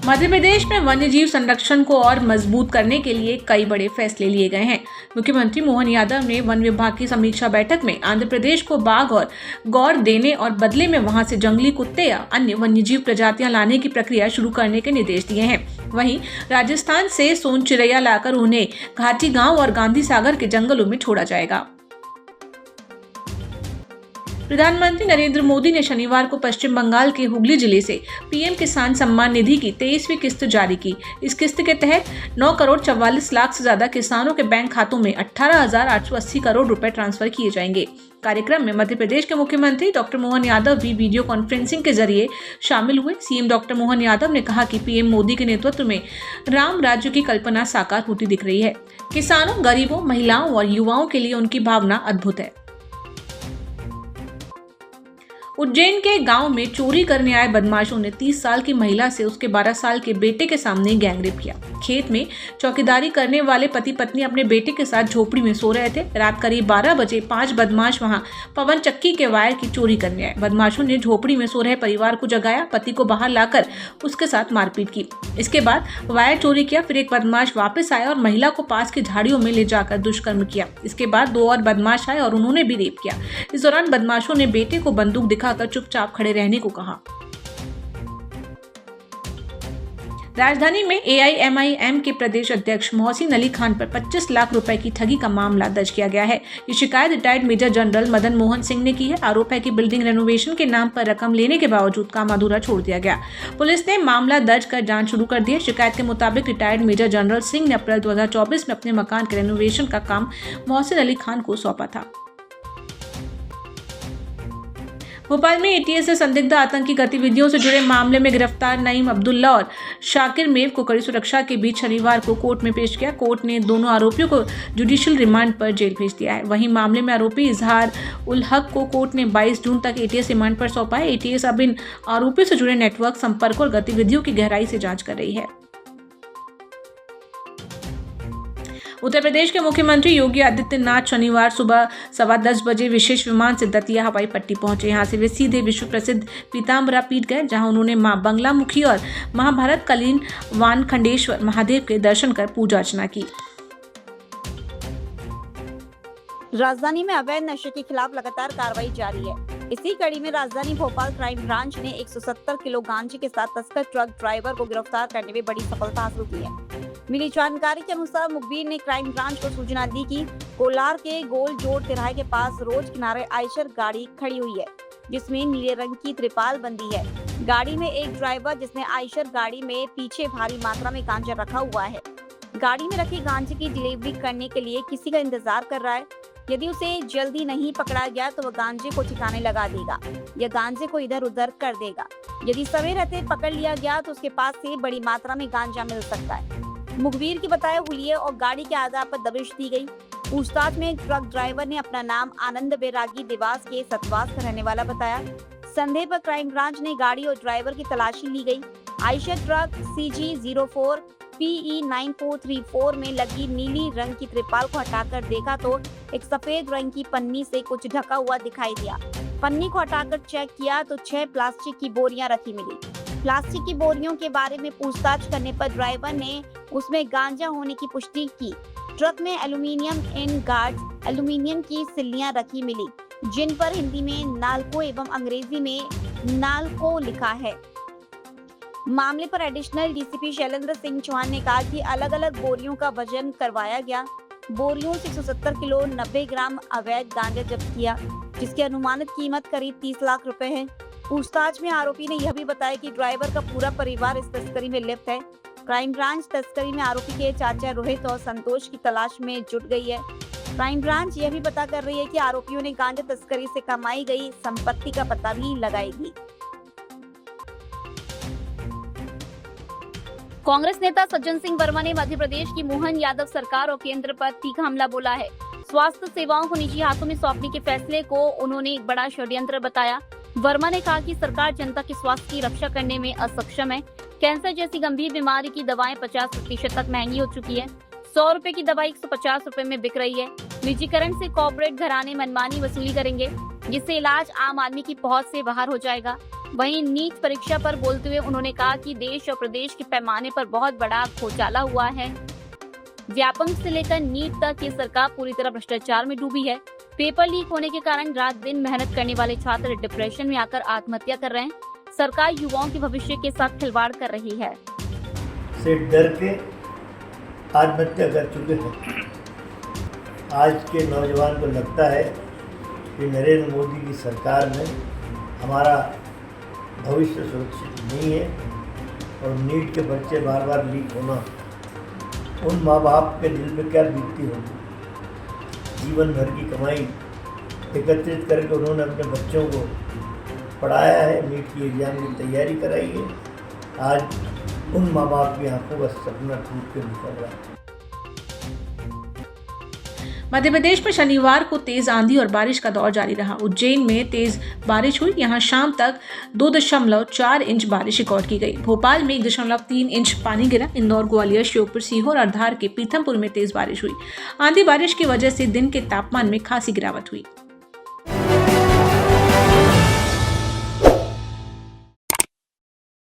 मध्य प्रदेश में वन्यजीव संरक्षण को और मजबूत करने के लिए कई बड़े फैसले लिए गए हैं। मुख्यमंत्री मोहन यादव ने वन विभाग की समीक्षा बैठक में आंध्र प्रदेश को बाघ और गौर देने और बदले में वहां से जंगली कुत्ते या अन्य वन्यजीव प्रजातियां लाने की प्रक्रिया शुरू करने के निर्देश दिए हैं। वहीं राजस्थान से सोन चिड़ैया लाकर उन्हें घाटी गांव और गांधी सागर के जंगलों में छोड़ा जाएगा। प्रधानमंत्री नरेंद्र मोदी ने शनिवार को पश्चिम बंगाल के हुगली जिले से पीएम किसान सम्मान निधि की 23वीं किस्त जारी की। इस किस्त के तहत 9 करोड़ 44 लाख से ज्यादा किसानों के बैंक खातों में 18,880 करोड़ रुपए ट्रांसफर किए जाएंगे। कार्यक्रम में मध्य प्रदेश के मुख्यमंत्री डॉक्टर मोहन यादव भी वीडियो कॉन्फ्रेंसिंग के जरिए शामिल हुए। सीएम डॉक्टर मोहन यादव ने कहा कि पीएम मोदी के नेतृत्व में राम राज्य की कल्पना साकार होती दिख रही है। किसानों, गरीबों, महिलाओं और युवाओं के लिए उनकी भावना अद्भुत है। उज्जैन के गांव में चोरी करने आए बदमाशों ने 30 साल की महिला से उसके 12 साल के बेटे के सामने गैंगरेप किया। खेत में चौकीदारी करने वाले पति पत्नी अपने बेटे के साथ झोपड़ी में सो रहे थे। रात करीब 12 बजे 5 बदमाश वहां पवन चक्की के वायर की चोरी करने आए। बदमाशों ने झोपड़ी में सो रहे परिवार को जगाया, पति को बाहर लाकर उसके साथ मारपीट की। इसके बाद वायर चोरी किया। फिर एक बदमाश वापस आया और महिला को पास की झाड़ियों में ले जाकर दुष्कर्म किया। इसके बाद 2 और बदमाश आए और उन्होंने भी रेप किया। इस दौरान बदमाशों ने बेटे को बंदूक दिखाकर चुपचाप खड़े रहने को कहा। राजधानी में एआईएमआईएम के प्रदेश अध्यक्ष मोहसिन अली खान पर 25 लाख रुपए की ठगी का मामला दर्ज किया गया है। ये शिकायत retired major general Madan Mohan Singh ने की है। आरोप है कि बिल्डिंग रेनोवेशन के नाम पर रकम लेने के बावजूद काम अधूरा छोड़ दिया गया। पुलिस ने मामला दर्ज कर जांच शुरू कर दी है। शिकायत के मुताबिक रिटायर्ड मेजर जनरल सिंह ने अप्रैल 2024 में अपने मकान के रेनोवेशन का काम मोहसिन अली खान को सौंपा था। भोपाल में एटीएस से संदिग्ध आतंकी गतिविधियों से जुड़े मामले में गिरफ्तार नईम अब्दुल्ला और शाकिर मेव को कड़ी सुरक्षा के बीच शनिवार को कोर्ट में पेश किया। कोर्ट ने दोनों आरोपियों को जुडिशियल रिमांड पर जेल भेज दिया है। वहीं मामले में आरोपी इजहार उल हक को कोर्ट ने 22 जून तक एटीएस रिमांड पर सौंपा है। एटीएस अब इन आरोपियों से जुड़े नेटवर्क, संपर्क और गतिविधियों की गहराई से जांच कर रही है। उत्तर प्रदेश के मुख्यमंत्री योगी आदित्यनाथ शनिवार सुबह 10:15 बजे विशेष विमान से दतिया हवाई पट्टी पहुंचे। यहां से वे सीधे विश्व प्रसिद्ध पीताम्बरा पीठ गए, जहां उन्होंने मां बंगलामुखी और महाभारत कालीन वानखंडेश्वर महादेव के दर्शन कर पूजा अर्चना की। राजधानी में अवैध नशे के खिलाफ लगातार कार्रवाई जारी है। इसी कड़ी में राजधानी भोपाल क्राइम ब्रांच ने 170 किलो गांजे के साथ तस्कर ट्रक ड्राइवर को गिरफ्तार करने में बड़ी सफलता हासिल की है। मिली जानकारी के अनुसार मुखबिर ने क्राइम ब्रांच को सूचना दी कि कोलार के गोल जोड़ तिराहे के पास रोड किनारे आयशर गाड़ी खड़ी हुई है, जिसमें नीले रंग की त्रिपाल बंदी है। गाड़ी में एक ड्राइवर, जिसने आयशर गाड़ी में पीछे भारी मात्रा में गांजा रखा हुआ है, गाड़ी में रखे गांजे की डिलीवरी करने के लिए किसी का इंतजार कर रहा है। यदि उसे जल्दी नहीं पकड़ा गया तो वह गांजे को ठिकाने लगा देगा या गांजे को इधर उधर कर देगा। यदि समय रहते पकड़ लिया गया तो उसके पास से बड़ी मात्रा में गांजा मिल सकता है। मुखबिर की बताए हुलिये और गाड़ी के आधार पर दबिश दी गई। पूछताछ में ट्रक ड्राइवर ने अपना नाम आनंद बैरागी देवास के सतवास का रहने वाला बताया। संदेह पर क्राइम ब्रांच ने गाड़ी और ड्राइवर की तलाशी ली गई। आयशर ट्रक CG04 PE 9434 में लगी नीली रंग की त्रिपाल को हटाकर देखा तो एक सफेद रंग की पन्नी से कुछ ढका हुआ दिखाई दिया। पन्नी को हटाकर चेक किया तो 6 प्लास्टिक की बोरियां रखी मिली। प्लास्टिक की बोरियों के बारे में पूछताछ करने पर ड्राइवर ने उसमें गांजा होने की पुष्टि की। ट्रक में एल्यूमिनियम इन गार्ड एल्यूमिनियम की सिल्लियां रखी मिली, जिन पर हिंदी में नाल्को एवं अंग्रेजी में नाल्को लिखा है। मामले पर एडिशनल डीसीपी शैलेंद्र सिंह चौहान ने कहा कि अलग अलग बोरियों का वजन करवाया गया। बोरियों से 170 किलो 90 ग्राम अवैध गांजा जब्त किया, जिसकी अनुमानित कीमत करीब 30 लाख रुपए है। पूछताछ में आरोपी ने यह भी बताया कि ड्राइवर का पूरा परिवार इस तस्करी में लिप्त है। क्राइम ब्रांच तस्करी में आरोपी के चाचा रोहित और संतोष की तलाश में जुट गई है। क्राइम ब्रांच यह भी पता कर रही है कि आरोपियों ने गांजा तस्करी से कमाई गई संपत्ति का पता भी लगाएगी। कांग्रेस नेता सज्जन सिंह वर्मा ने मध्य प्रदेश की मोहन यादव सरकार और केंद्र पर तीखा हमला बोला है। स्वास्थ्य सेवाओं को निजी हाथों में सौंपने के फैसले को उन्होंने एक बड़ा षड्यंत्र बताया। वर्मा ने कहा कि सरकार जनता के स्वास्थ्य की रक्षा करने में असक्षम है। कैंसर जैसी गंभीर बीमारी की दवाएं 50% तक महंगी हो चुकी है। 100 रुपए की दवाई 150 रुपए में बिक रही है। निजीकरण से कॉर्पोरेट घराने मनमानी वसूली करेंगे, जिससे इलाज आम आदमी की पहुंच से बाहर हो जाएगा। वहीं नीट परीक्षा पर बोलते हुए उन्होंने कहा कि देश और प्रदेश के पैमाने पर बहुत बड़ा घोटाला हुआ है। व्यापम से लेकर नीट तक ये सरकार पूरी तरह भ्रष्टाचार में डूबी है। पेपर लीक होने के कारण रात दिन मेहनत करने वाले छात्र डिप्रेशन में आकर आत्महत्या कर रहे हैं। सरकार युवाओं के भविष्य के साथ खिलवाड़ कर रही है। से डर के आत्महत्या कर चुके हैं। आज के नौजवान को लगता है कि नरेंद्र मोदी की सरकार में हमारा भविष्य सुरक्षित नहीं है और नीट के बच्चे बार बार लीक होना उन माँ बाप के दिल में क्या बीतती होगी। जीवन भर की कमाई एकत्रित करके उन्होंने अपने बच्चों को पढ़ाया है, नीट की एग्ज़ाम की तैयारी कराई है। आज उन माँ बाप की आंखों का सपना टूट के निकल रहा है। मध्य प्रदेश में शनिवार को तेज आंधी और बारिश का दौर जारी रहा। उज्जैन में तेज बारिश हुई। यहां शाम तक 2.4 इंच बारिश रिकॉर्ड की गई। भोपाल में 1.3 इंच पानी गिरा। इंदौर, ग्वालियर, श्योपुर, सीहोर और धार के पीथमपुर में तेज बारिश हुई। आंधी बारिश की वजह से दिन के तापमान में खासी गिरावट हुई।